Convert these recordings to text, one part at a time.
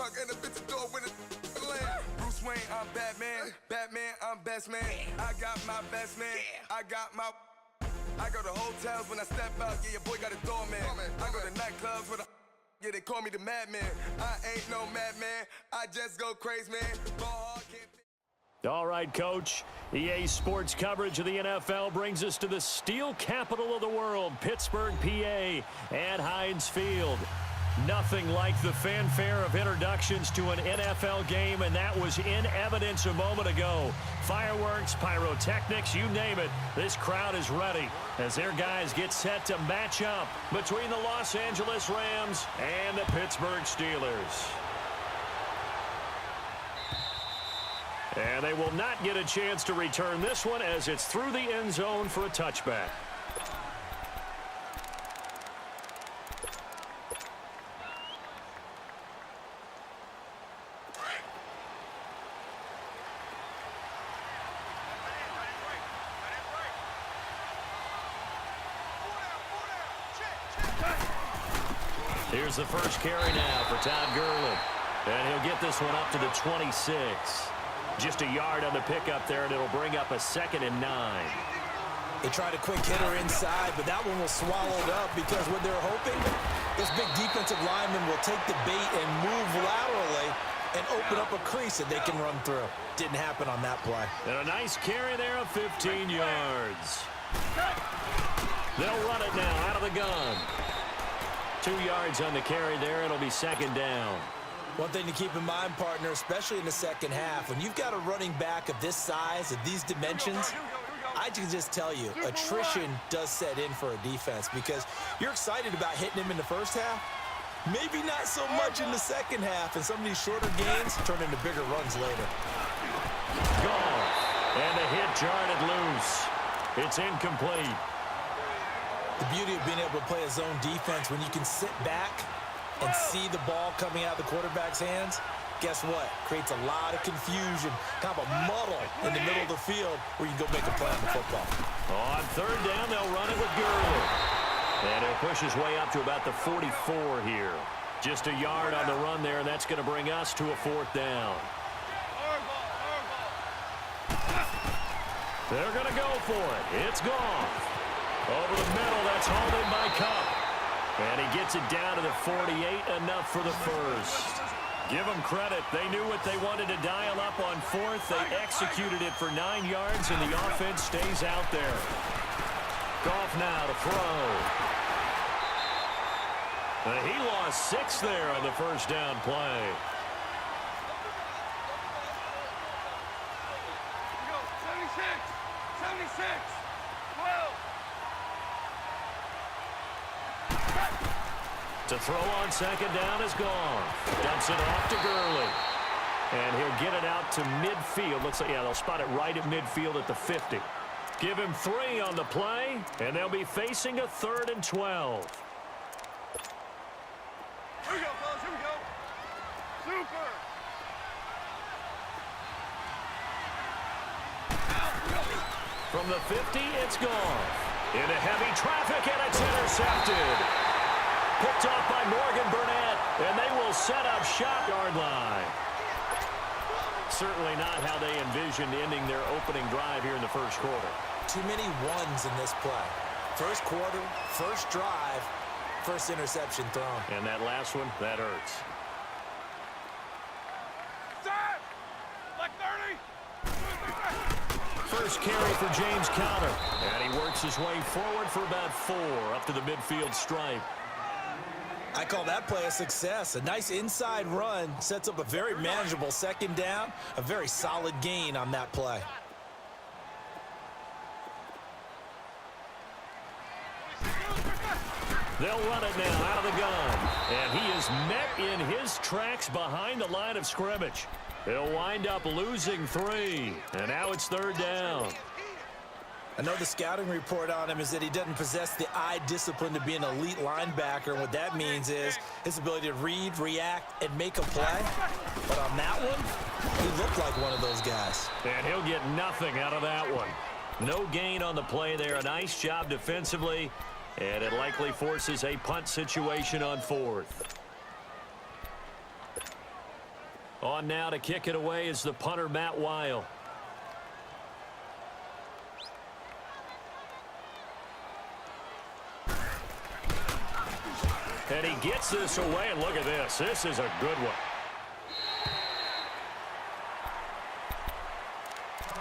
trunk and the bitch door when it land. Bruce Wayne, I'm Batman. Batman, I'm best man. I got my best man. I got my. I go to hotels when I step out. Yeah, your boy got a doorman. I go to nightclubs with a. Yeah, they call me the madman. I ain't no madman. I just go crazy, man. Ball hard, can't. All right, Coach. EA Sports coverage of the NFL brings us to the steel capital of the world, Pittsburgh, PA, and Heinz Field. Nothing like the fanfare of introductions to an NFL game, and that was in evidence a moment ago. Fireworks, pyrotechnics, you name it. This crowd is ready as their guys get set to match up between the Los Angeles Rams and the Pittsburgh Steelers. And they will not get a chance to return this one as it's through the end zone for a touchback. Here's the first carry now for Todd Gurley. And he'll get this one up to the 26. Just a yard on the pickup there, and it'll bring up a 2nd and 9. They tried a quick hitter inside, but that one was swallowed up because what they're hoping, this big defensive lineman will take the bait and move laterally and open up a crease that they can run through. Didn't happen on that play. And a nice carry there of 15 yards. They'll run it now out of the gun. 2 yards on the carry there. It'll be 2nd down. One thing to keep in mind, partner, especially in the second half, when you've got a running back of this size, of these dimensions, I can just tell you, attrition does set in for a defense because you're excited about hitting him in the first half. Maybe not so much in the second half, and some of these shorter gains turn into bigger runs later. Gone. And the hit jarred loose. It's incomplete. The beauty of being able to play a zone defense when you can sit back and see the ball coming out of the quarterback's hands, guess what? Creates a lot of confusion, kind of a muddle in the middle of the field where you can go make a play on the football. On 3rd down, they'll run it with Gurley. And he'll push his way up to about the 44 here. Just a yard on the run there, and that's going to bring us to a 4th down. They're going to go for it. It's gone. Over the middle, that's hauled in by Cup. And he gets it down to the 48, enough for the first. Give them credit. They knew what they wanted to dial up on 4th. They executed it for 9 yards, and the offense stays out there. Goff now to throw. He lost 6 there on the first down play. Go, 76, 76, 12. To throw on 2nd down is gone. Dumps it off to Gurley. And he'll get it out to midfield. Looks like, yeah, they'll spot it right at midfield at the 50. Give him 3 on the play, and they'll be facing a 3rd and 12. Here we go, fellas, here we go. Super. From the 50, it's gone. Into heavy traffic, and it's intercepted. Picked off by Morgan Burnett, and they will set up shot yard line. Certainly not how they envisioned ending their opening drive here in the first quarter. Too many ones in this play. First quarter, first drive, first interception thrown. And that last one, that hurts. Set! Like 30! First carry for James Conner. And he works his way forward for about 4 up to the midfield stripe. I call that play a success. A nice inside run sets up a very manageable 2nd down, a very solid gain on that play. They'll run it now out of the gun. And he is met in his tracks behind the line of scrimmage. He'll wind up losing 3. And now it's 3rd down. I know the scouting report on him is that he doesn't possess the eye discipline to be an elite linebacker. And what that means is his ability to read, react, and make a play. But on that one, he looked like one of those guys. And he'll get nothing out of that one. No gain on the play there. A nice job defensively. And it likely forces a punt situation on 4th. On now to kick it away is the punter, Matt Weil. And he gets this away, and look at this. This is a good one.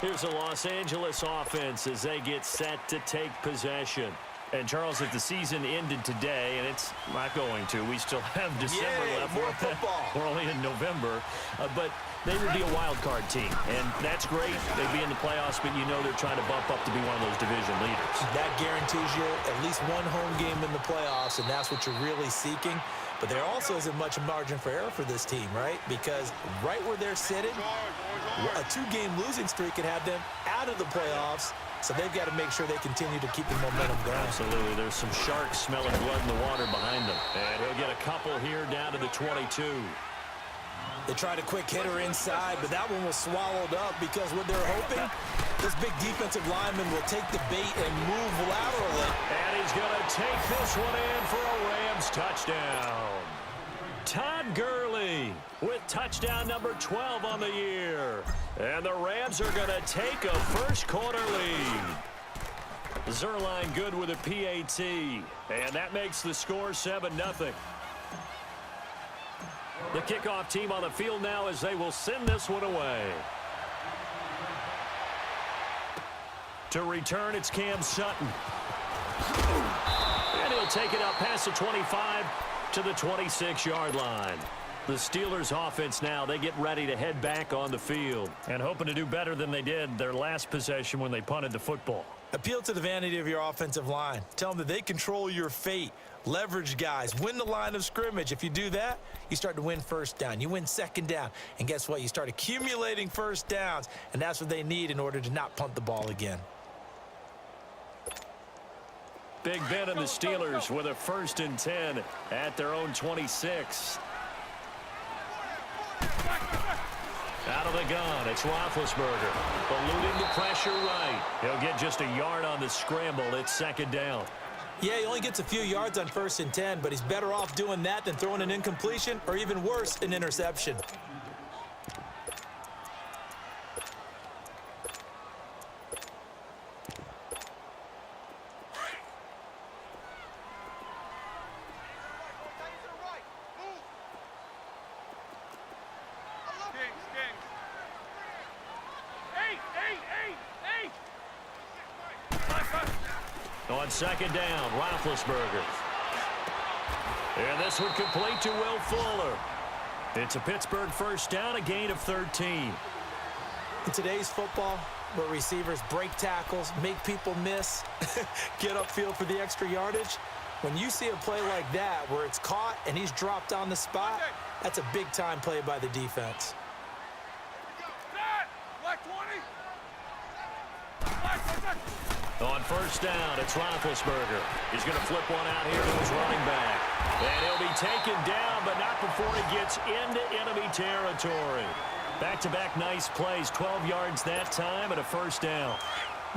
Here's the Los Angeles offense as they get set to take possession. And, Charles, if the season ended today, and it's not going to, we still have December left. More football. We're only in November. But they would be a wild card team, and that's great. They'd be in the playoffs, but you know they're trying to bump up to be one of those division leaders. That guarantees you at least one home game in the playoffs, and that's what you're really seeking. But there also isn't much margin for error for this team, right? Because right where they're sitting, a 2-game losing streak could have them out of the playoffs. So they've got to make sure they continue to keep the momentum going. Absolutely. There's some sharks smelling blood in the water behind them. And he'll get a couple here down to the 22. They tried a quick hitter inside, but that one was swallowed up because what they're hoping, this big defensive lineman will take the bait and move laterally. And he's going to take this one in for a Rams touchdown. Todd Gurley with touchdown number 12 on the year. And the Rams are going to take a first-quarter lead. Zerline good with a PAT. And that makes the score 7-0. The kickoff team on the field now as they will send this one away. To return, it's Cam Sutton. And he'll take it out past the 25 to the 26-yard line. The Steelers offense now, they get ready to head back on the field and hoping to do better than they did their last possession when they punted the football. Appeal to the vanity of your offensive line. Tell them that they control your fate. Leverage guys. Win the line of scrimmage. If you do that, you start to win first down. You win second down. And guess what? You start accumulating first downs. And that's what they need in order to not punt the ball again. Big Ben and the Steelers with a 1st and 10 at their own 26. Out of the gun, it's Roethlisberger. Eluding the pressure right. He'll get just a yard on the scramble. It's 2nd down. Yeah, he only gets a few yards on 1st and 10, but he's better off doing that than throwing an incompletion or even worse, an interception. On 2nd down, Roethlisberger. And this one complete to Will Fuller. It's a Pittsburgh 1st down, a gain of 13. In today's football, where receivers break tackles, make people miss, get upfield for the extra yardage, when you see a play like that where it's caught and he's dropped on the spot, that's a big-time play by the defense. On 1st down, it's Roethlisberger. He's going to flip one out here to his running back. And he'll be taken down, but not before he gets into enemy territory. Back-to-back nice plays, 12 yards that time and a 1st down.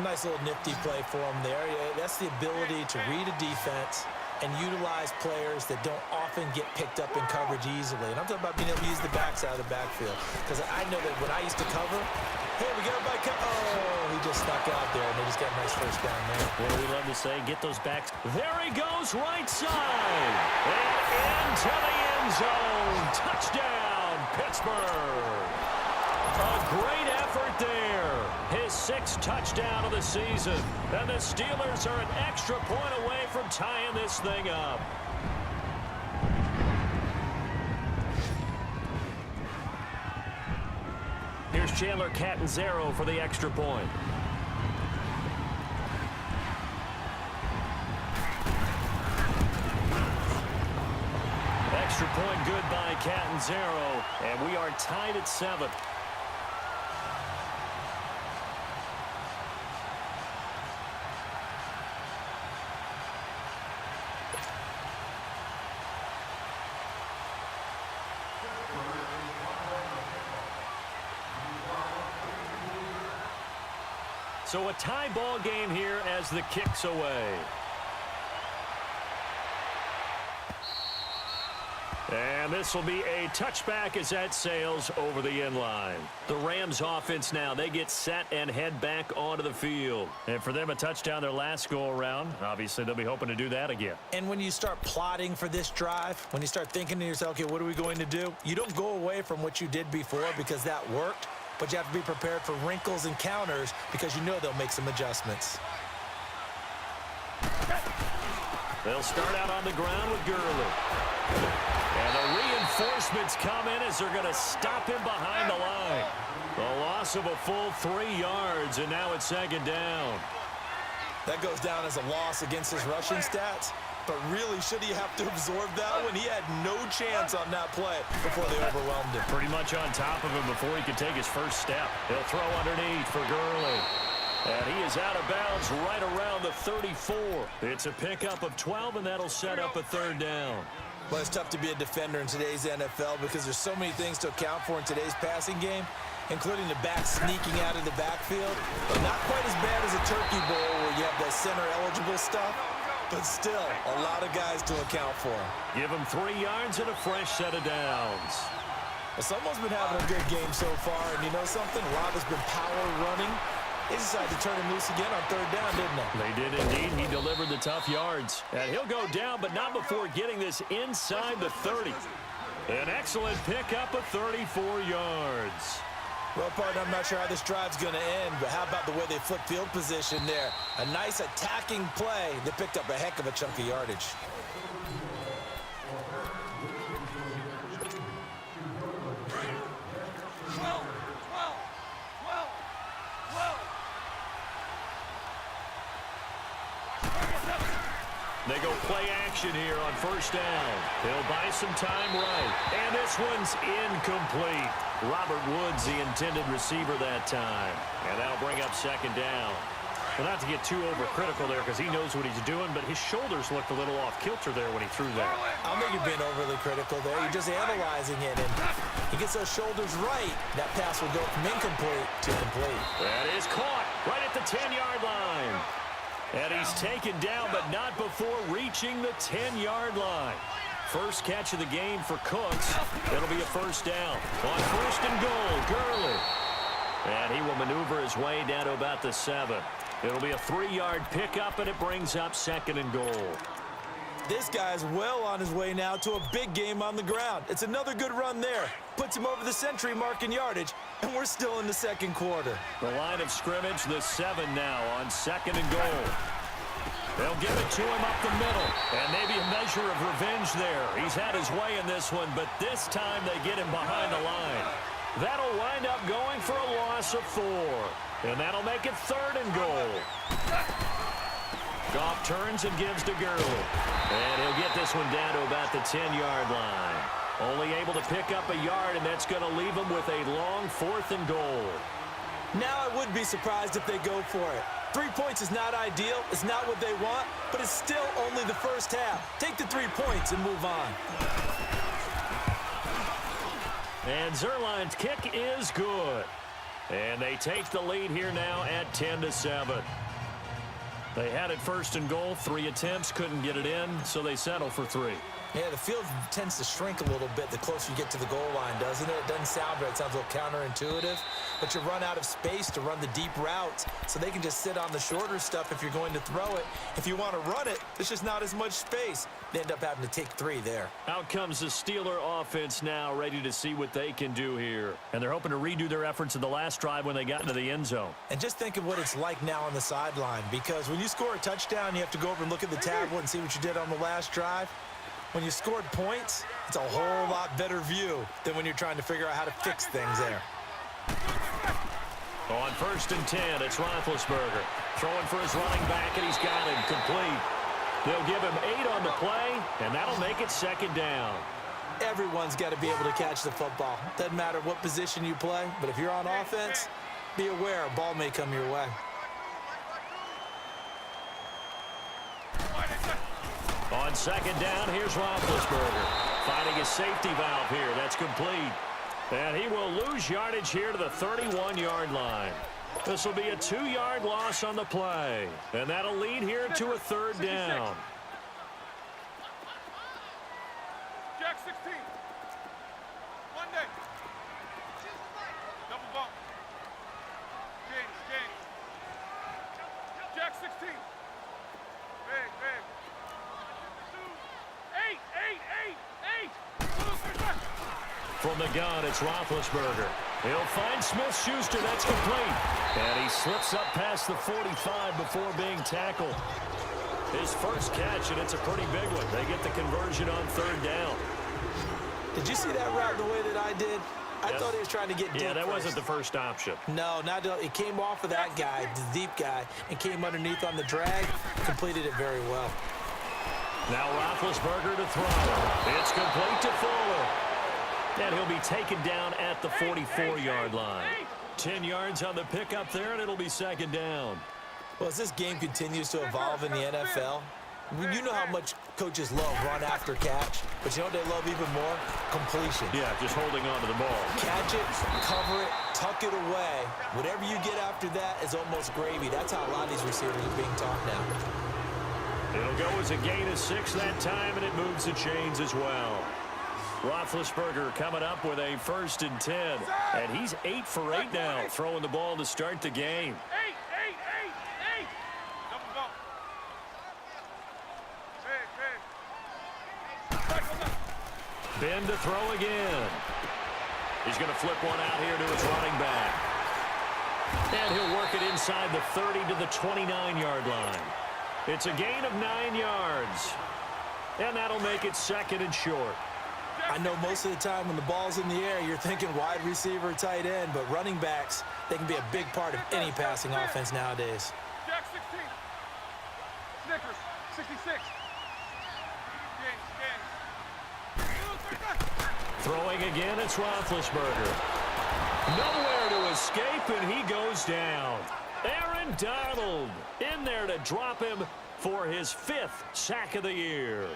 Nice little nifty play for him there. That's the ability to read a defense and utilize players that don't often get picked up in coverage easily. And I'm talking about being able to use the backside of the backfield. Because I know that when I used to cover, hey, we got everybody oh, he just snuck out there, and they just got a nice 1st down there. What do we love to say? Get those backs. There he goes, right side. And into the end zone. Touchdown, Pittsburgh. A great effort there. His 6th touchdown of the season. And the Steelers are an extra point away from tying this thing up. Here's Chandler Catanzaro for the extra point. Extra point good by Catanzaro, and we are tied at 7. So a tie ball game here as the kick's away. And this will be a touchback as that sails over the end line. The Rams offense now, they get set and head back onto the field. And for them, a touchdown their last go-around. Obviously, they'll be hoping to do that again. And when you start plotting for this drive, when you start thinking to yourself, okay, what are we going to do? You don't go away from what you did before because that worked, but you have to be prepared for wrinkles and counters because you know they'll make some adjustments. They'll start out on the ground with Gurley. And the reinforcements come in as they're going to stop him behind the line. A loss of a full 3 yards, and now it's second down. That goes down as a loss against his rushing stats. But really, should he have to absorb that one? He had no chance on that play before they overwhelmed him. Pretty much on top of him before he could take his first step. He'll throw underneath for Gurley. And he is out of bounds right around the 34. It's a pickup of 12, and that'll set up a third down. Well, it's tough to be a defender in today's NFL because there's so many things to account for in today's passing game, including the back sneaking out of the backfield. But not quite as bad as a turkey bowl where you have that center-eligible stuff, but still a lot of guys to account for. Give him 3 yards and a fresh set of downs. Well, someone's been having a good game so far, and you know something? A lot has been power running. They decided to turn him loose again on third down, didn't they? They did indeed. He delivered the tough yards. And he'll go down, but not before getting this inside the 30. An excellent pickup of 34 yards. Well, partner, I'm not sure how this drive's going to end, but how about the way they flipped field position there? A nice attacking play that picked up a heck of a chunk of yardage. They go play action here on first down. He'll buy some time right. And this one's incomplete. Robert Woods, the intended receiver that time. And that'll bring up second down. Well, not to get too overcritical there because he knows what he's doing, but his shoulders looked a little off kilter there when he threw that. I don't think you're being overly critical there. You're just analyzing it, and he gets those shoulders right. That pass will go from incomplete to complete. That is caught right at the 10-yard line. And he's taken down, but not before reaching the 10-yard line. First catch of the game for Cooks. It'll be a first down. On first and goal, Gurley. And he will maneuver his way down to about the 7. It'll be a 3-yard pickup, and it brings up second and goal. This guy's well on his way now to a big game on the ground. It's another good run there. Puts him over the century mark in yardage, and we're still in the second quarter. The line of scrimmage, the 7 now on second and goal. They'll give it to him up the middle, and maybe a measure of revenge there. He's had his way in this one, but this time they get him behind the line. That'll wind up going for a loss of 4, and that'll make it third and goal. Goff turns and gives to Gurley. And he'll get this one down to about the 10-yard line. Only able to pick up a yard, and that's going to leave him with a long 4th and goal. Now I would be surprised if they go for it. 3 points is not ideal. It's not what they want, but it's still only the first half. Take the 3 points and move on. And Zerline's kick is good. And they take the lead here now at 10-7. They had it first and goal, 3 attempts, couldn't get it in, so they settle for 3. Yeah, the field tends to shrink a little bit the closer you get to the goal line, doesn't it? It doesn't sound right. It sounds a little counterintuitive. But you run out of space to run the deep routes, so they can just sit on the shorter stuff if you're going to throw it. If you want to run it, there's just not as much space. They end up having to take 3 there. Out comes the Steeler offense now, ready to see what they can do here. And they're hoping to redo their efforts in the last drive when they got into the end zone. And just think of what it's like now on the sideline, because when you score a touchdown, you have to go over and look at the tablet and see what you did on the last drive. When you scored points, it's a whole lot better view than when you're trying to figure out how to fix things there. On first and 10, it's Roethlisberger. Throwing for his running back, and he's got him complete. They'll give him 8 on the play, and that'll make it second down. Everyone's got to be able to catch the football. Doesn't matter what position you play, but if you're on offense, be aware a ball may come your way. On second down, here's Roethlisberger. Finding his safety valve here. That's complete. And he will lose yardage here to the 31-yard line. This will be a 2-yard loss on the play. And that'll lead here to a third down. Jack 16. From the gun, it's Roethlisberger. He'll find Smith-Schuster. That's complete. And he slips up past the 45 before being tackled. His first catch, and it's a pretty big one. They get the conversion on third down. Did you see that route the way that I did? I thought he was trying to get deep. Yeah, that first. wasn't the first option. No, not it came off of that guy, the deep guy, and came underneath on the drag. Completed it very well. Now Roethlisberger to throw. It's complete to Fuller. And he'll be taken down at the 44-yard line. 10 yards on the pickup there, and it'll be second down. Well, as this game continues to evolve in the NFL, you know how much coaches love run after catch, but you know what they love even more? Completion. Yeah, just holding on to the ball. Catch it, cover it, tuck it away. Whatever you get after that is almost gravy. That's how a lot of these receivers are being taught now. It'll go as a gain of 6 that time, and it moves the chains as well. Roethlisberger coming up with a 1st and 10. And he's 8 for 8 now, throwing the ball to start the game. Ben to throw again. He's going to flip one out here to his running back. And he'll work it inside the 30 to the 29-yard line. It's a gain of 9 yards. And that'll make it 2nd and short. I know most of the time when the ball's in the air, you're thinking wide receiver, tight end, but running backs, they can be a big part of any passing offense nowadays. Jack 16. Snickers, 66. Throwing again, it's Roethlisberger. Nowhere to escape, and he goes down. Aaron Donald in there to drop him for his 5th sack of the year.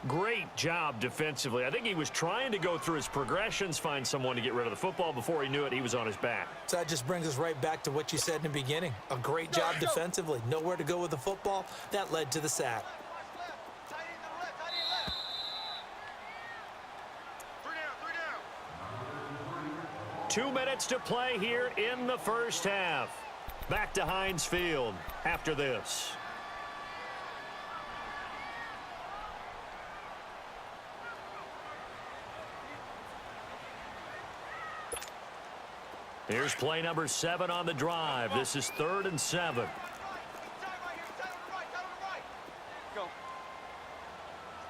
Great job defensively. I think he was trying to go through his progressions, find someone to get rid of the football. Before he knew it, he was on his back. So that just brings us right back to what you said in the beginning. A great job defensively. Nowhere to go with the football. That led to the sack. 2 minutes to play here in the first half. Back to Heinz Field after this. Here's play number 7 on the drive. This is 3rd and 7. Go.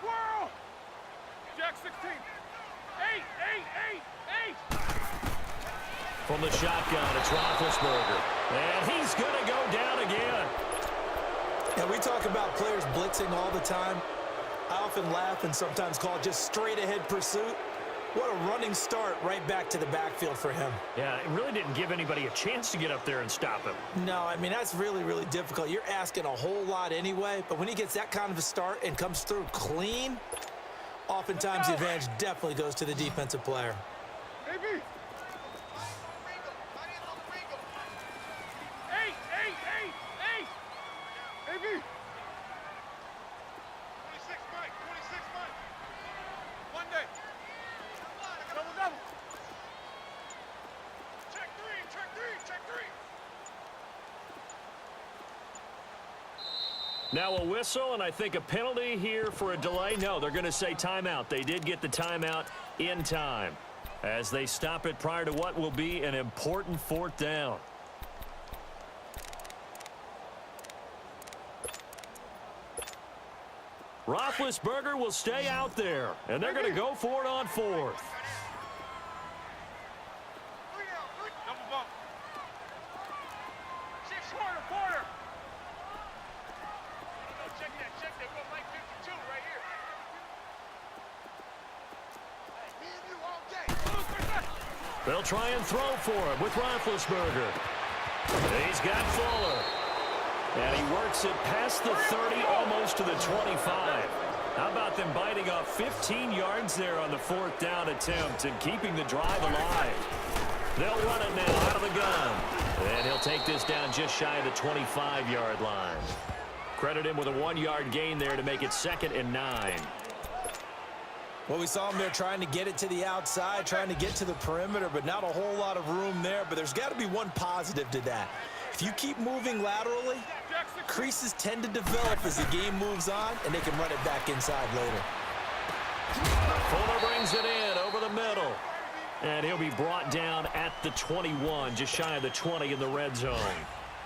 Squirrel! Jack 16. 8. From the shotgun, it's Roethlisberger. And he's going to go down again. Now, we talk about players blitzing all the time. I often laugh and sometimes call it just straight-ahead pursuit. What a running start right back to the backfield for him. Yeah, it really didn't give anybody a chance to get up there and stop him. No, I mean, that's really, really difficult. You're asking a whole lot anyway, but when he gets that kind of a start and comes through clean, oftentimes the advantage definitely goes to the defensive player. Baby. 8. Baby. 26 Mike. 26 Mike. One day. Double. Check 3. Now a whistle, and I think a penalty here for a delay. No, they're going to say timeout. They did get the timeout in time as they stop it prior to what will be an important 4th down. Roethlisberger will stay out there, and they're going to go for it on 4th. Double bump. 6 quarter. Check that. We're on like 52 right here. They'll try and throw for him with Roethlisberger. He's got Fuller. And he works it past the 30, almost to the 25. How about them biting off 15 yards there on the 4th down attempt and keeping the drive alive? They'll run it now out of the gun. And he'll take this down just shy of the 25-yard line. Credit him with a 1-yard gain there to make it 2nd and 9. Well, we saw him there trying to get it to the outside, trying to get to the perimeter, but not a whole lot of room there. But there's got to be one positive to that. If you keep moving laterally, creases tend to develop as the game moves on, and they can run it back inside later. Fuller brings it in over the middle. And he'll be brought down at the 21, just shy of the 20 in the red zone.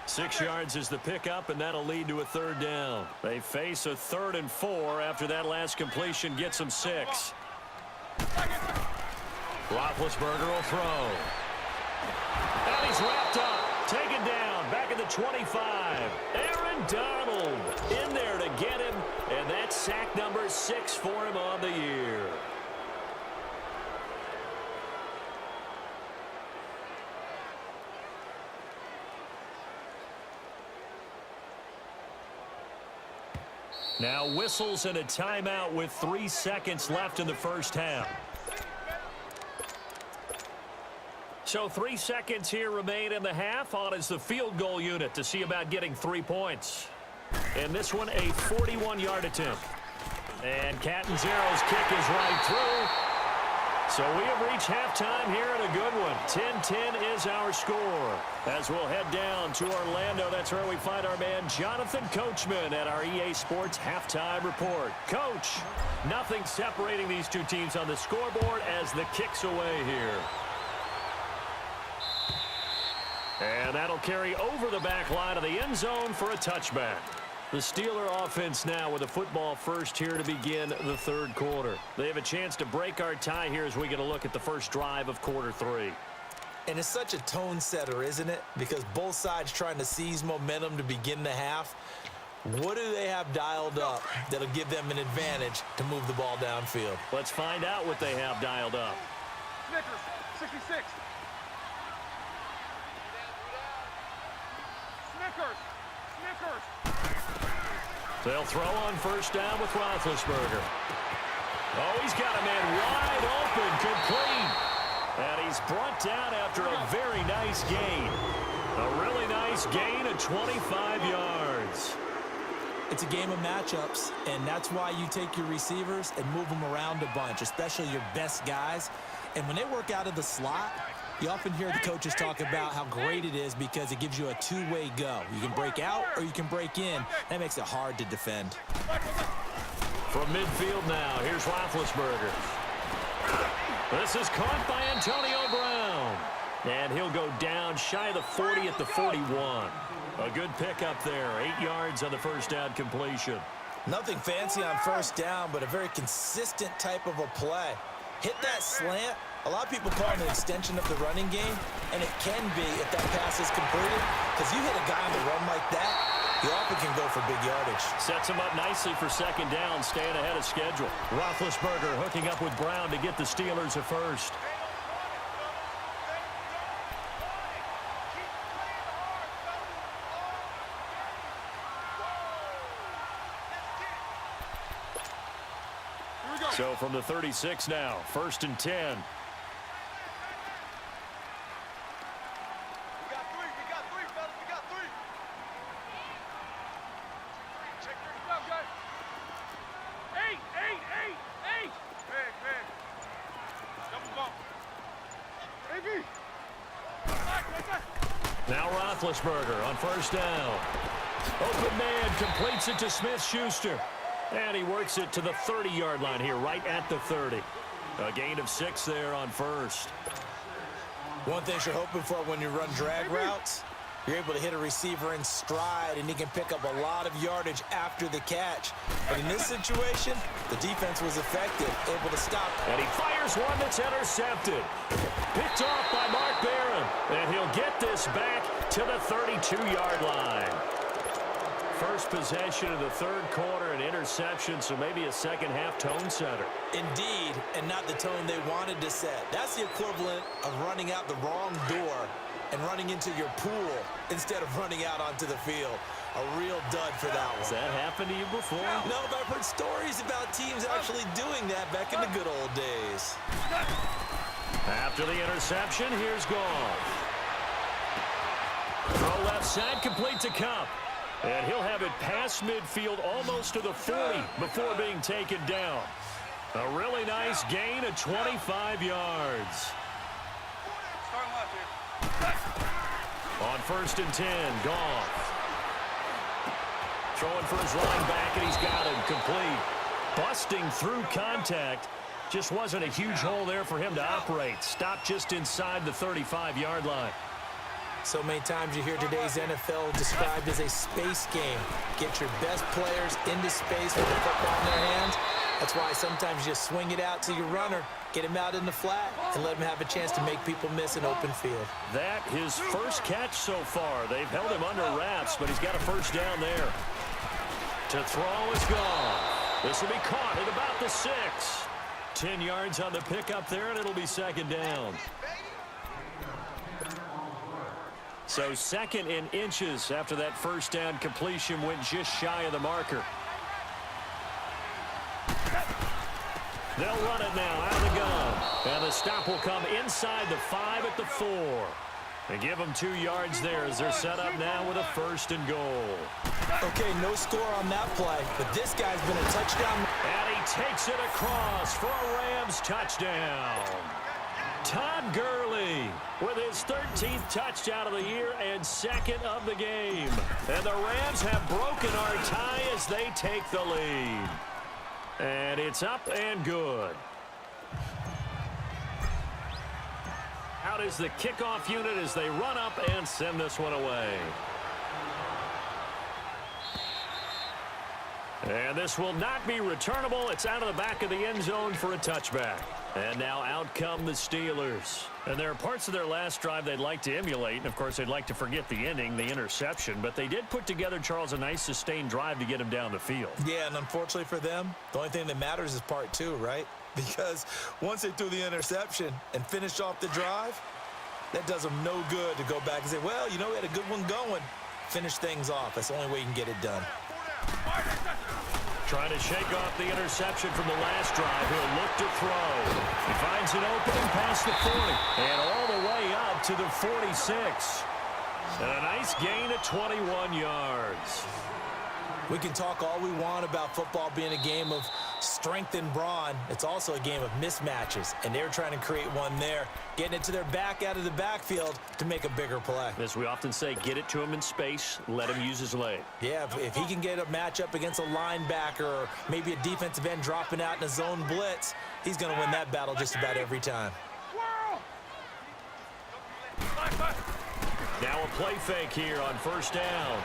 6 yards is the pickup, and that'll lead to a third down. They face a 3rd and 4 after that last completion gets them 6. Roethlisberger will throw. And he's wrapped up, taken down, back at the 25. Aaron Donald in there to get him, and that's sack number 6 for him on the year. Now whistles and a timeout with 3 seconds left in the first half. So 3 seconds here remain in the half. On is the field goal unit to see about getting 3 points. And this one a 41-yard attempt. And Catanzero's kick is right through. So we have reached halftime here in a good one. 10-10 is our score. As we'll head down to Orlando, that's where we find our man Jonathan Coachman at our EA Sports Halftime Report. Coach, nothing separating these two teams on the scoreboard as the kick's away here. And that'll carry over the back line of the end zone for a touchback. The Steeler offense now with a football first here to begin the third quarter. They have a chance to break our tie here as we get a look at the first drive of quarter 3. And it's such a tone setter, isn't it? Because both sides trying to seize momentum to begin the half. What do they have dialed up that'll give them an advantage to move the ball downfield? Let's find out what they have dialed up. Snickers, 66. Snickers, Snickers. They'll throw on first down with Roethlisberger. Oh, he's got a man wide open, complete. And he's brought down after a very nice gain. A really nice gain of 25 yards. It's a game of matchups, and that's why you take your receivers and move them around a bunch, especially your best guys. And when they work out of the slot, you often hear the coaches talk about how great it is because it gives you a two-way go. You can break out or you can break in. That makes it hard to defend. From midfield now, here's Roethlisberger. This is caught by Antonio Brown. And he'll go down shy of the 40 at the 41. A good pickup there. 8 yards on the first down completion. Nothing fancy on first down, but a very consistent type of a play. Hit that slant. A lot of people call it an extension of the running game, and it can be if that pass is completed, because you hit a guy on the run like that, he often can go for big yardage. Sets him up nicely for second down, staying ahead of schedule. Roethlisberger hooking up with Brown to get the Steelers a first. So from the 36 now, 1st and 10. Now Roethlisberger on first down. Open man completes it to Smith-Schuster. And he works it to the 30-yard line here, right at the 30. A gain of 6 there on first. One thing you're hoping for when you run drag routes, you're able to hit a receiver in stride, and he can pick up a lot of yardage after the catch. But in this situation, the defense was effective, able to stop. And he fires one that's intercepted. Picked off by Mark Barron. And he'll get this back to the 32-yard line. First possession of the third quarter, an interception, so maybe a second-half tone setter. Indeed, and not the tone they wanted to set. That's the equivalent of running out the wrong door and running into your pool instead of running out onto the field. A real dud for that one. Has that happened to you before? No, but I've heard stories about teams actually doing that back in the good old days. After the interception, here's Goff. Throw left side, complete to Kupp. And he'll have it past midfield almost to the 40 before being taken down. A really nice gain of 25 yards. On 1st and 10, Goff. Throwing for his running back, and he's got him complete. Busting through contact, Just wasn't a huge hole there for him to operate. Stopped just inside the 35-yard line. So many times you hear today's NFL described as a space game. Get your best players into space with the football in their hands. That's why sometimes you just swing it out to your runner, get him out in the flat, and let him have a chance to make people miss an open field. That his first catch so far. They've held him under wraps, but he's got a first down there. To throw is gone. This will be caught at about the 6. 10 yards on the pickup there, and it'll be second down. So second in inches after that first down completion went just shy of the marker. They'll run it now out of the gun. And the stop will come inside the 5 at the 4. They give them 2 yards there as they're set up now with a first and goal. Okay, no score on that play, but this guy's been a touchdown. And he takes it across for a Rams touchdown. Todd Gurley with his 13th touchdown of the year and second of the game. And the Rams have broken our tie as they take the lead. And it's up and good. Out is the kickoff unit as they run up and send this one away. And this will not be returnable. It's out of the back of the end zone for a touchback. And now out come the Steelers. And there are parts of their last drive they'd like to emulate. And, of course, they'd like to forget the ending, the interception. But they did put together, Charles, a nice sustained drive to get him down the field. Yeah, and unfortunately for them, the only thing that matters is part 2, right? Because once they threw the interception and finished off the drive, that does them no good to go back and say, well, you know, we had a good one going. Finish things off. That's the only way you can get it done. Trying to shake off the interception from the last drive. He'll look to throw. He finds an opening past the 40 and all the way up to the 46. And a nice gain of 21 yards. We can talk all we want about football being a game of strength and brawn. It's also a game of mismatches, and they're trying to create one there, getting it to their back out of the backfield to make a bigger play. As we often say, get it to him in space, let him use his leg. Yeah, if he can get a matchup against a linebacker or maybe a defensive end dropping out in a zone blitz, he's going to win that battle just about every time. Now a play fake here on first down.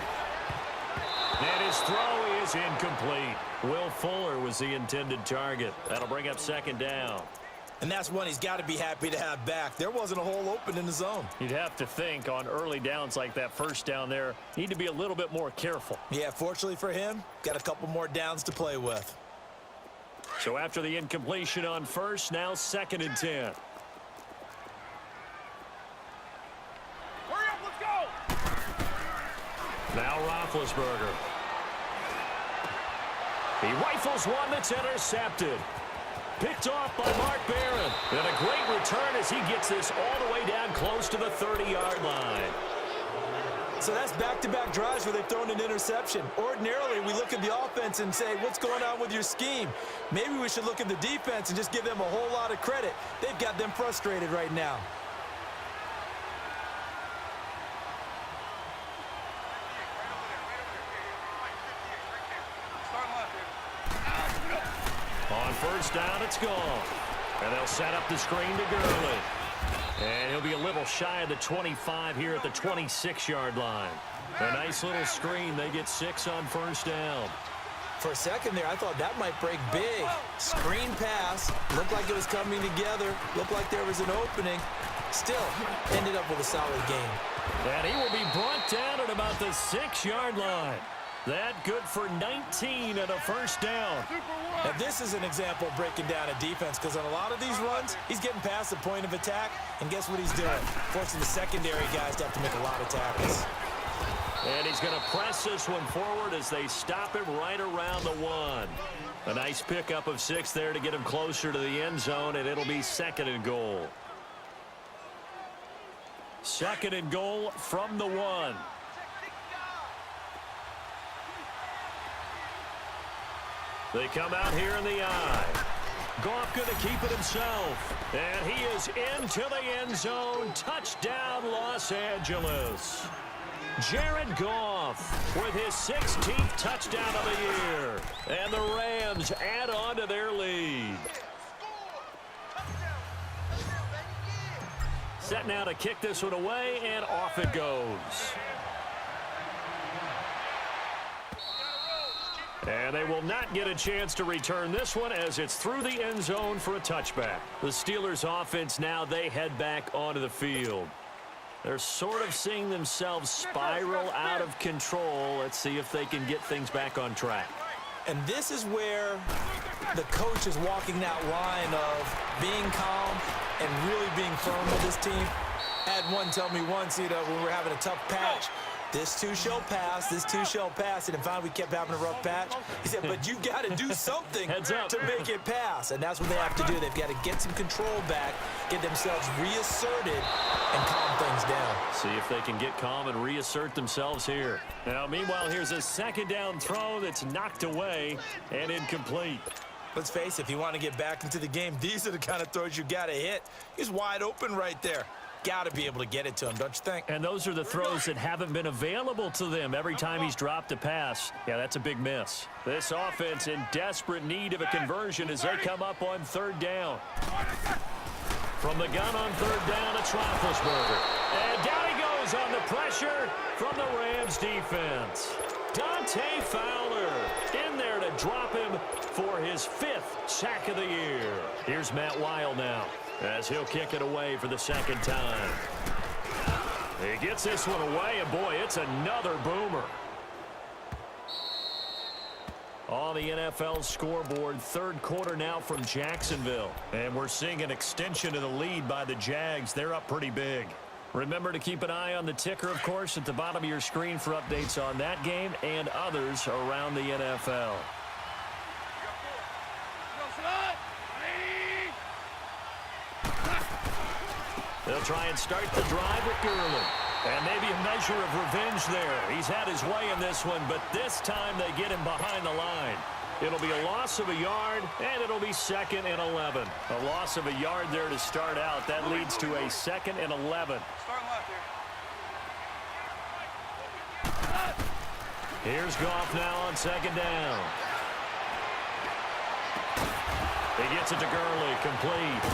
And his throw is incomplete. Will Fuller was the intended target. That'll bring up second down. And that's one he's got to be happy to have back. There wasn't a hole open in the zone. You'd have to think on early downs like that first down there, need to be a little bit more careful. Yeah, fortunately for him, got a couple more downs to play with. So after the incompletion on first, now second and 10. Hurry up, let's go! Now Roethlisberger. He rifles one that's intercepted. Picked off by Mark Barron. And a great return as he gets this all the way down close to the 30-yard line. So that's back-to-back drives where they've thrown an interception. Ordinarily, we look at the offense and say, what's going on with your scheme? Maybe we should look at the defense and just give them a whole lot of credit. They've got them frustrated right now. On first down, it's gone. And they'll set up the screen to Gurley. And he'll be a little shy of the 25 here at the 26-yard line. A nice little screen. They get 6 on first down. For a second there, I thought that might break big. Screen pass. Looked like it was coming together. Looked like there was an opening. Still, ended up with a solid game. And he will be brought down at about the 6-yard line. That good for 19 and a first down. Now this is an example of breaking down a defense, because on a lot of these runs, he's getting past the point of attack, and guess what he's doing? Forcing the secondary guys to have to make a lot of tackles. And he's going to press this one forward as they stop him right around the 1. A nice pickup of 6 there to get him closer to the end zone, and it'll be second and goal. Second and goal from the 1. They come out here in the eye. Goff going to keep it himself. And he is into the end zone. Touchdown, Los Angeles. Jared Goff with his 16th touchdown of the year. And the Rams add on to their lead. Set now to kick this one away, and off it goes. And they will not get a chance to return this one as it's through the end zone for a touchback. The Steelers offense now, they head back onto the field. They're sort of seeing themselves spiral out of control. Let's see if they can get things back on track. And this is where the coach is walking that line of being calm and really being firm with his team. I had one tell me once, when we were having a tough patch, this too shall pass, this too shall pass. And finally, we kept having a rough patch. He said, but you got to do something to make it pass. And that's what they have to do. They've got to get some control back, get themselves reasserted, and calm things down. See if they can get calm and reassert themselves here. Now, meanwhile, here's a second down throw that's knocked away and incomplete. Let's face it, if you want to get back into the game, these are the kind of throws you got to hit. He's wide open right there. Got to be able to get it to him, don't you think? And those are the throws that haven't been available to them every time he's dropped a pass. Yeah, that's a big miss. This offense in desperate need of a conversion as they come up on third down. From the gun on third down, it's Roethlisberger. And down he goes on the pressure from the Rams defense. Dante Fowler in there to drop him for his 5th sack of the year. Here's Matt Weil now, as he'll kick it away for the second time. He gets this one away, and boy, it's another boomer. On the NFL scoreboard, third quarter now from Jacksonville. And we're seeing an extension of the lead by the Jags. They're up pretty big. Remember to keep an eye on the ticker, of course, at the bottom of your screen for updates on that game and others around the NFL. They'll try and start the drive with Gurley. And maybe a measure of revenge there. He's had his way in this one, but this time they get him behind the line. It'll be a loss of a yard, and it'll be 2nd and 11. A loss of a yard there to start out. That leads to a 2nd and 11. Start left here. Here's Goff now on second down. He gets it to Gurley, complete.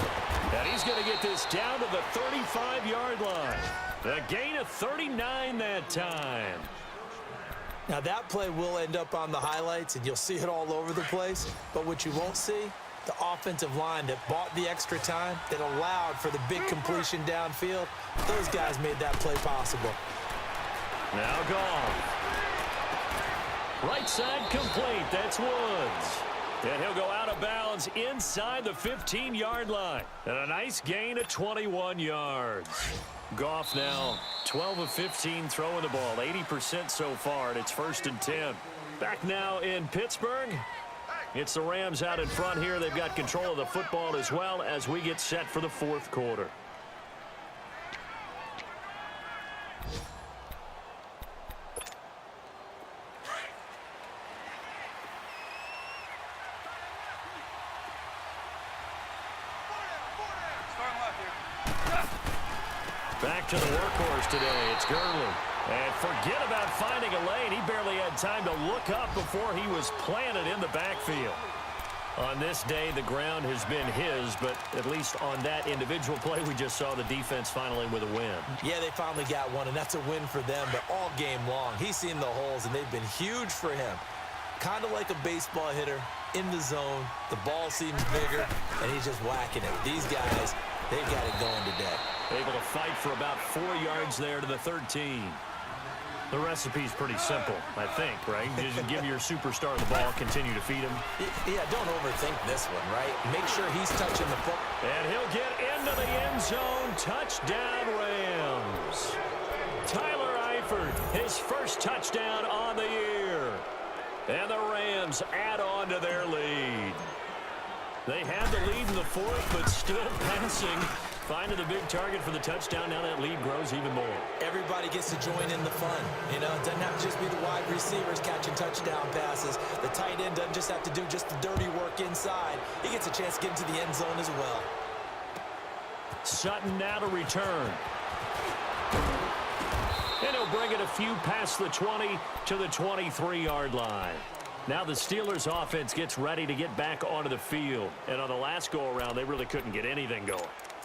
And he's going to get this down to the 35-yard line. A gain of 39 that time. Now, that play will end up on the highlights, and you'll see it all over the place. But what you won't see, the offensive line that bought the extra time, that allowed for the big completion downfield, those guys made that play possible. Now Goff. Right side complete. That's Woods. And he'll go out of bounds inside the 15-yard line. And a nice gain of 21 yards. Goff now 12 of 15 throwing the ball, 80% so far, and it's 1st and 10. Back now in Pittsburgh. It's the Rams out in front here. They've got control of the football as well as we get set for the 4th quarter. Back to the workhorse today. It's Gurley. And forget about finding a lane. He barely had time to look up before he was planted in the backfield. On this day, the ground has been his, but at least on that individual play, we just saw the defense finally with a win. Yeah, they finally got one, and that's a win for them. But all game long, he's seen the holes, and they've been huge for him. Kind of like a baseball hitter in the zone. The ball seems bigger, and he's just whacking it. These guys, they've got it going today. Able to fight for about 4 yards there to the 13. The recipe's pretty simple, I think, right? You just give your superstar the ball, continue to feed him. Yeah, don't overthink this one, right? Make sure he's touching the foot. And he'll get into the end zone. Touchdown, Rams. Tyler Eifert, his first touchdown on the year. And the Rams add on to their lead. They had the lead in the 4th, but still passing. Finding the big target for the touchdown. Now that lead grows even more. Everybody gets to join in the fun. You know, it doesn't have to just be the wide receivers catching touchdown passes. The tight end doesn't just have to do just the dirty work inside. He gets a chance to get into the end zone as well. Sutton now to return. And he'll bring it a few past the 20 to the 23-yard line. Now the Steelers offense gets ready to get back onto the field. And on the last go-around, they really couldn't get anything going.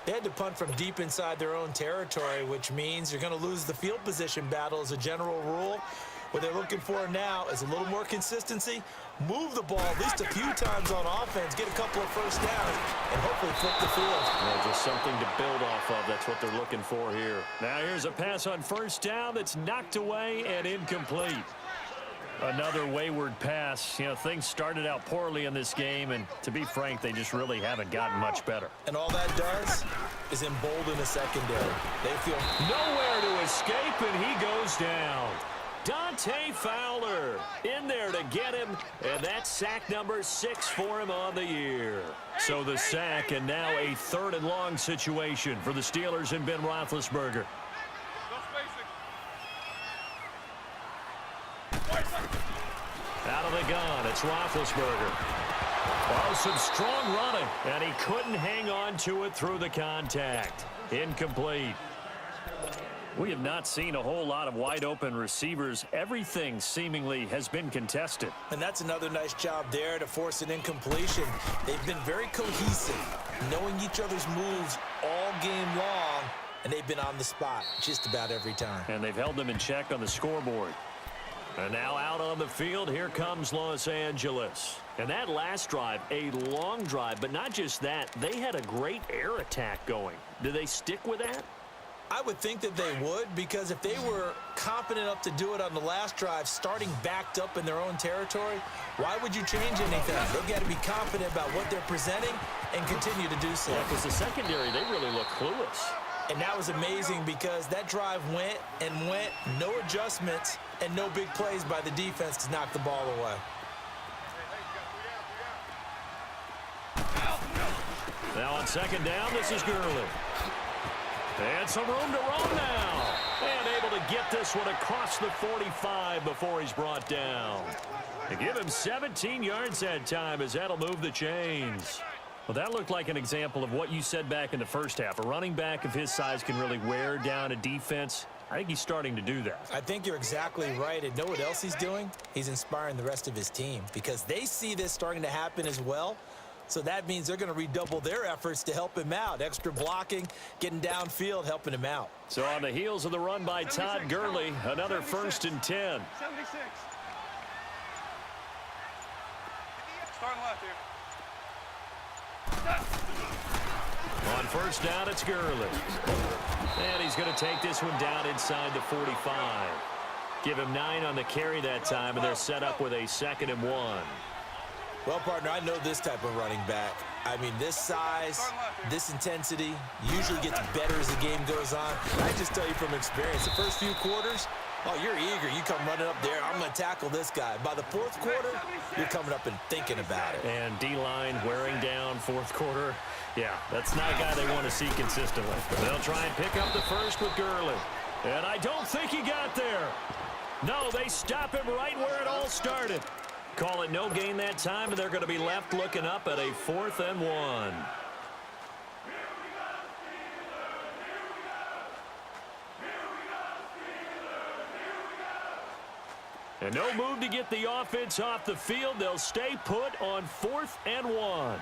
They had to punt from deep inside their own territory, which means you're going to lose the field position battle as a general rule. What they're looking for now is a little more consistency, move the ball at least a few times on offense, get a couple of first downs, and hopefully flip the field. Well, just something to build off of. That's what they're looking for here. Now here's a pass on first down that's knocked away and incomplete. Another wayward pass. You know, things started out poorly in this game, and to be frank, they just really haven't gotten much better. And all that does is embolden the secondary. They feel nowhere to escape, and he goes down. Dante Fowler in there to get him, and that's sack number 6 for him on the year. So the sack, and now a 3rd and long situation for the Steelers and Ben Roethlisberger. Out of the gun, it's Roethlisberger. Oh, some strong running, and he couldn't hang on to it through the contact. Incomplete. We have not seen a whole lot of wide-open receivers. Everything seemingly has been contested. And that's another nice job there to force an incompletion. They've been very cohesive, knowing each other's moves all game long, and they've been on the spot just about every time. And they've held them in check on the scoreboard. And now out on the field, here comes Los Angeles. And that last drive, a long drive, but not just that, they had a great air attack going. Do they stick with that? I would think that they would, because if they were confident enough to do it on the last drive, starting backed up in their own territory, why would you change anything? They've got to be confident about what they're presenting and continue to do so. Yeah, because the secondary, they really look clueless. And that was amazing because that drive went and went, no adjustments, and no big plays by the defense to knock the ball away. Now on 2nd down, this is Gurley. And some room to roam now. And able to get this one across the 45 before he's brought down. To give him 17 yards that time, as that'll move the chains. Well, that looked like an example of what you said back in the first half. A running back of his size can really wear down a defense. I think he's starting to do that. I think you're exactly right. And know what else he's doing? He's inspiring the rest of his team because they see this starting to happen as well. So that means they're going to redouble their efforts to help him out. Extra blocking, getting downfield, helping him out. So on the heels of the run by Todd Gurley, another 1st and 10. 76. Starting left here. On 1st down, it's Gurley. And he's going to take this one down inside the 45. Give him 9 on the carry that time, and they're set up with a 2nd and 1. Well, partner, I know this type of running back. I mean, this size, this intensity usually gets better as the game goes on. I just tell you from experience, the first few quarters, oh, you're eager. You come running up there, I'm going to tackle this guy. By the 4th quarter, you're coming up and thinking about it. And D-line wearing down 4th quarter. Yeah, that's not a guy they want to see consistently. They'll try and pick up the first with Gurley. And I don't think he got there. No, they stop him right where it all started. Call it no gain that time, and they're going to be left looking up at a 4th and 1. And no move to get the offense off the field. They'll stay put on 4th and 1.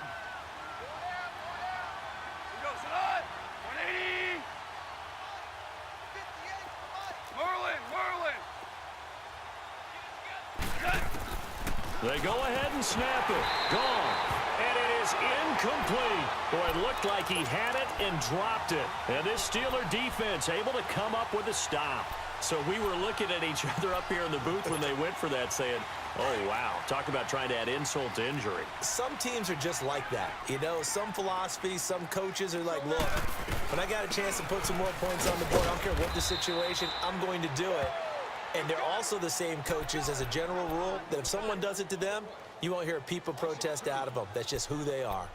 They go ahead and snap it. Gone. And it is incomplete. Boy, it looked like he had it and dropped it. And this Steeler defense able to come up with a stop. So we were looking at each other up here in the booth when they went for that saying, oh, wow. Talk about trying to add insult to injury. Some teams are just like that. You know, some philosophies, some coaches are like, look, when I got a chance to put some more points on the board, I don't care what the situation, I'm going to do it. And they're also the same coaches as a general rule that if someone does it to them, you won't hear a people protest out of them. That's just who they are.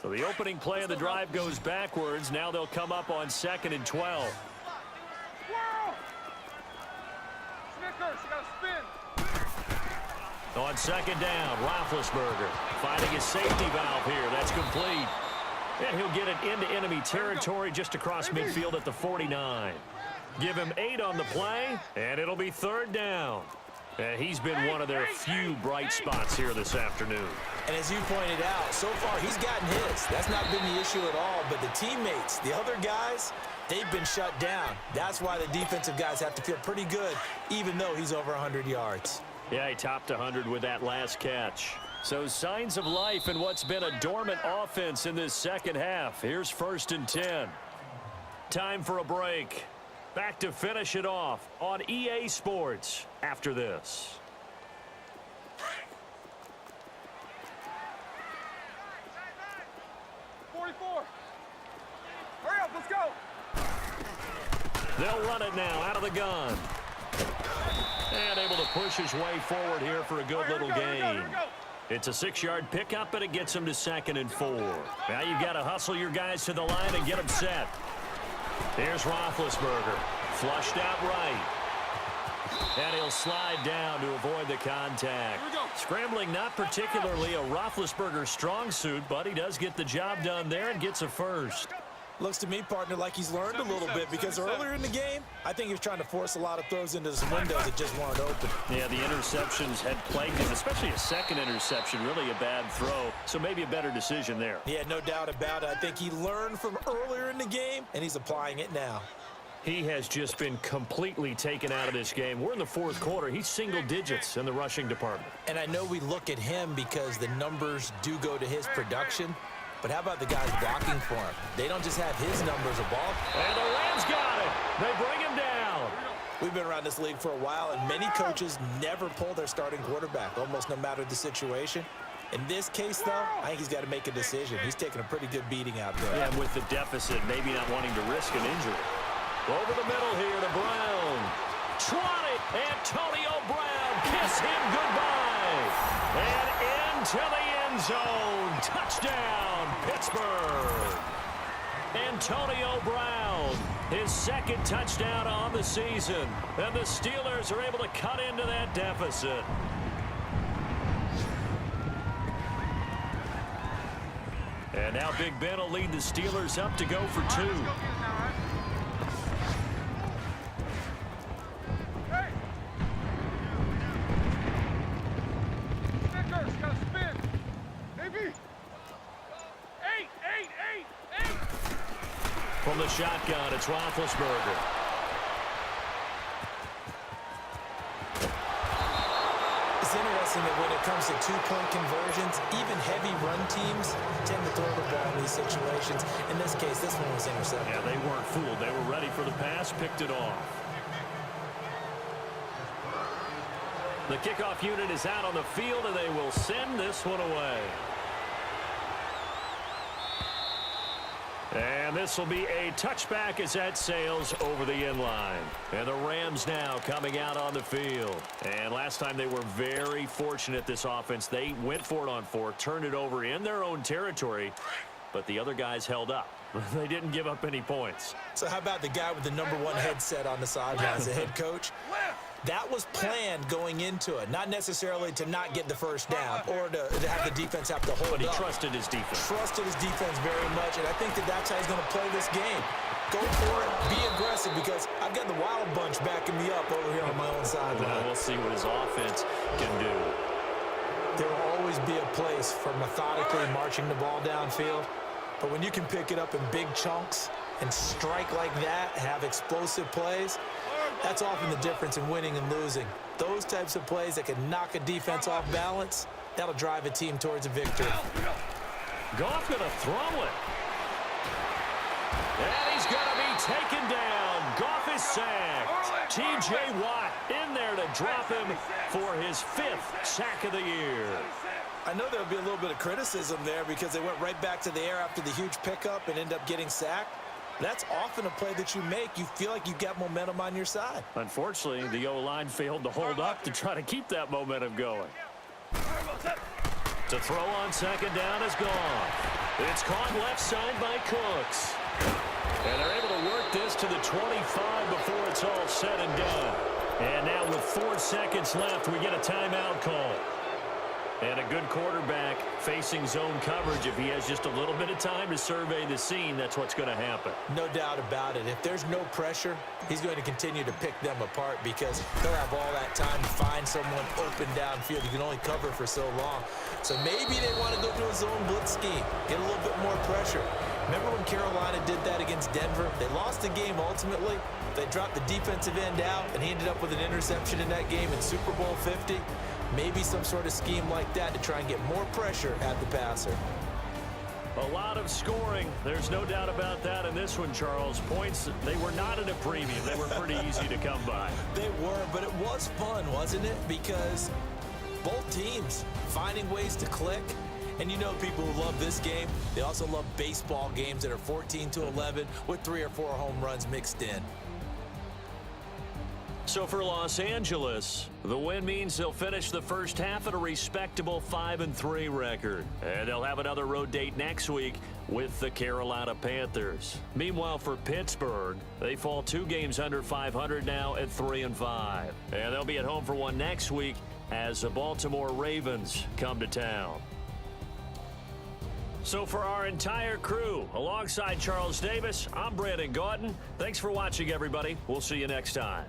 So the opening play of the drive goes backwards. Now they'll come up on 2nd and 12. Snickers, you got to spin. On 2nd down, Roethlisberger finding his safety valve here. That's complete. And he'll get it into enemy territory just across midfield at the 49. Give him 8 on the play, and it'll be 3rd down. And he's been one of their few bright spots here this afternoon. And as you pointed out, so far he's gotten his. That's not been the issue at all. But the teammates, the other guys, they've been shut down. That's why the defensive guys have to feel pretty good, even though he's over 100 yards. Yeah, he topped 100 with that last catch. So signs of life in what's been a dormant offense in this second half. Here's 1st and 10. Time for a break. Back to finish it off on EA Sports after this. 44. Hurry up, let's go. They'll run it now out of the gun. And able to push his way forward here for a good little gain. It's a 6-yard pickup, and it gets him to 2nd and 4. Now you've got to hustle your guys to the line and get them set. Here's Roethlisberger. Flushed out right. And he'll slide down to avoid the contact. Scrambling not particularly a Roethlisberger strong suit, but he does get the job done there and gets a first. Looks to me, partner, like he's learned a little bit because earlier in the game, I think he was trying to force a lot of throws into some windows that just weren't open. Yeah, the interceptions had plagued him, especially a second interception, really a bad throw. So maybe a better decision there. Yeah, no doubt about it. I think he learned from earlier in the game, and he's applying it now. He has just been completely taken out of this game. We're in the 4th quarter. He's single digits in the rushing department. And I know we look at him because the numbers do go to his production. But how about the guys blocking for him? They don't just have his numbers of ball. And the Rams got it. They bring him down. We've been around this league for a while, and many coaches never pull their starting quarterback, almost no matter the situation. In this case, though, I think he's got to make a decision. He's taking a pretty good beating out there. Yeah, with the deficit, maybe not wanting to risk an injury. Over the middle here to Brown. Trot it. Antonio Brown. Kiss him goodbye. And into the end zone. Touchdown, Pittsburgh. Antonio Brown, his 2nd touchdown on the season. And the Steelers are able to cut into that deficit. And now Big Ben will lead the Steelers up to go for 2. From the shotgun, it's Roethlisberger. It's interesting that when it comes to 2-point conversions, even heavy run teams tend to throw the ball in these situations. In this case, this one was intercepted. Yeah, they weren't fooled. They were ready for the pass, picked it off. The kickoff unit is out on the field, and they will send this one away. And this will be a touchback as that sails over the end line. And the Rams now coming out on the field. And last time they were very fortunate, this offense. They went for it on 4, turned it over in their own territory, but the other guys held up. They didn't give up any points. So how about the guy with the #1 headset on the sidelines, the head coach? That was planned going into it, not necessarily to not get the first down or to have the defense have to hold up. But he trusted his defense. Trusted his defense very much, and I think that that's how he's going to play this game. Go for it, be aggressive, because I've got the wild bunch backing me up over here on my own sideline. We'll see what his offense can do. There will always be a place for methodically marching the ball downfield, but when you can pick it up in big chunks and strike like that, have explosive plays, that's often the difference in winning and losing. Those types of plays that can knock a defense off balance, that'll drive a team towards a victory. Goff gonna throw it. And he's gonna be taken down. Goff is sacked. T.J. Watt in there to drop him for his 5th sack of the year. I know there'll be a little bit of criticism there because they went right back to the air after the huge pickup and end up getting sacked. That's often a play that you make. You feel like you've got momentum on your side. Unfortunately, the O-line failed to hold up to try to keep that momentum going. To throw on 2nd down is Goff. It's caught left side by Cooks. And they're able to work this to the 25 before it's all said and done. And now with 4 seconds left, we get a timeout call. And a good quarterback facing zone coverage, if he has just a little bit of time to survey the scene, that's what's going to happen. No doubt about it. If there's no pressure, he's going to continue to pick them apart because he'll have all that time to find someone open downfield. You can only cover for so long. So maybe they want to go to a zone blitz scheme, get a little bit more pressure. Remember when Carolina did that against Denver? They lost the game ultimately. They dropped the defensive end out, and he ended up with an interception in that game in Super Bowl 50. Maybe some sort of scheme like that to try and get more pressure at the passer. A lot of scoring. There's no doubt about that in this one, Charles. Points, they were not at a premium. They were pretty easy to come by. They were, but it was fun, wasn't it? Because both teams finding ways to click. And you know people who love this game, they also love baseball games that are 14-11 with 3 or 4 home runs mixed in. So for Los Angeles, the win means they'll finish the first half at a respectable 5-3 record. And they'll have another road date next week with the Carolina Panthers. Meanwhile, for Pittsburgh, they fall 2 games under 500 now at 3-5. And they'll be at home for one next week as the Baltimore Ravens come to town. So for our entire crew, alongside Charles Davis, I'm Brandon Gaudin. Thanks for watching, everybody. We'll see you next time.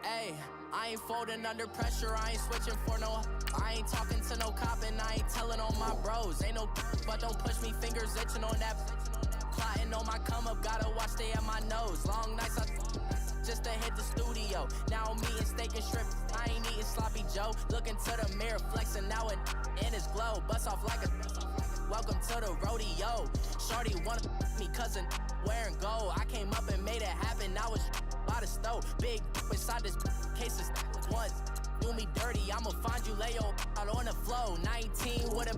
Hey, I ain't folding under pressure, I ain't switching for no. I ain't talking to no cop and I ain't telling on my bros. Ain't no but don't push me, fingers itching on that. Plotting on my come up, gotta watch stay at my nose. Long nights just to hit the studio. Now I'm eating steak and shrimp, I ain't eating sloppy Joe. Looking to the mirror, flexing now and in his glow. Bust off like a welcome to the rodeo. Shorty wanna me cousin wearing gold. I came up and made it happen, I was by the stove. Big inside this cases once. Do me dirty, I'ma find you, lay your out on the floor. 19 with a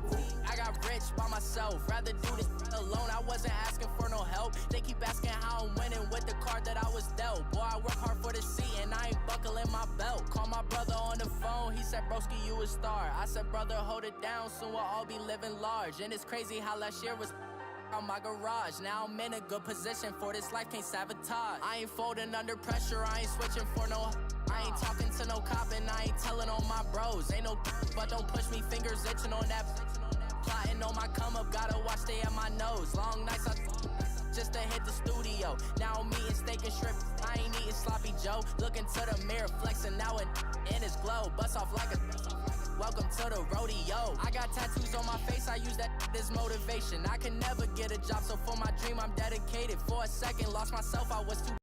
I got rich by myself. Rather do this alone, I wasn't asking for no help. They keep asking how I'm winning with the card that I was dealt. Boy, I work hard for the seat and I ain't buckling my belt. Call my brother on the phone, he said, broski, you a star. I said, brother, hold it down, soon we'll all be living large. And it's crazy how last year was on my garage. Now I'm in a good position for this life, can't sabotage. I ain't folding under pressure, I ain't switching for no. I ain't talking to no cop and I ain't telling on my bros. Ain't no but don't push me, fingers itching on that. Plotting on my come up, gotta watch stay at my nose. Long nights just to hit the studio. Now I'm eating steak and shrimp, I ain't eating sloppy Joe. Looking to the mirror, flexing now and in his glow. Bust off like a welcome to the rodeo. I got tattoos on my face, I use that as motivation. I can never get a job, so for my dream I'm dedicated. For a second, lost myself, I was too